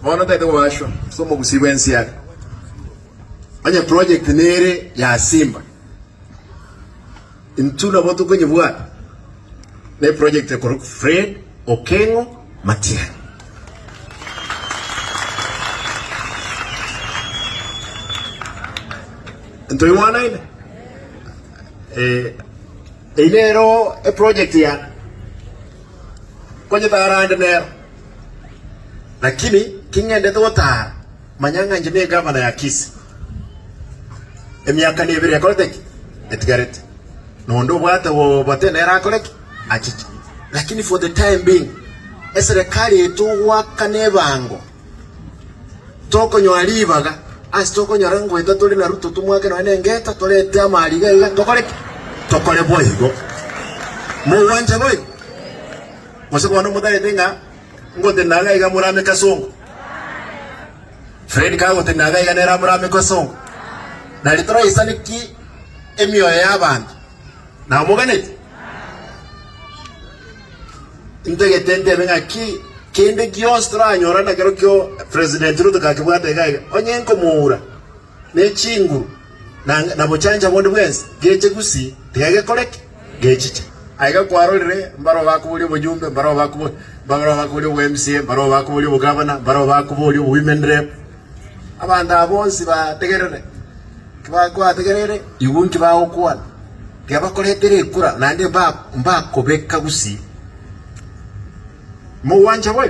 Bona tete washo somo kusequence yake. Anya project nere ya Simba. Intuna botu kwenye bwa. Ne project ya Fred Okeng'o Matiang'i. Ntoi wana ile. Inero project ya kwenye taranda nero. Lakini kingende tota manyanga njene governor ya Kisii. Emiaka nebere yakoleki etigarete. Nondo bwata wo bote nera koleki achichi. Lakini for the time being serikali yetu wakane bango. Toko nywalibaga as toko nyarango eta tole na ruto tumwake no ngeta tole ete amaliga iga tokoleki tokole boyigo. Mo wanje boy. Mose kono mudare denga ngote naga iga murame kasongo. Fred ka ngote naga iga nera murame kasongo. Na litoro isaniki emio ya bantu. Na muganeti. Intege tende benga ki kende giostra nyora na kero kyo president Ruto kakibwate gaiga. Onyenko muura. Ne chinguru. Na bochanja bonde bwensi. Geche gusi. Tigage koleki. Gechiche. Aiga kwarolire mbaro bakubuli bujumbe mbaro bakubuli MCA mbaro bakubuli governor mbaro bakubuli women rep abanda bonsi bategerere kwa tegerere yugunki bawo kwa tiabakoletere kura nande ba kobeka gusi mu wanja boy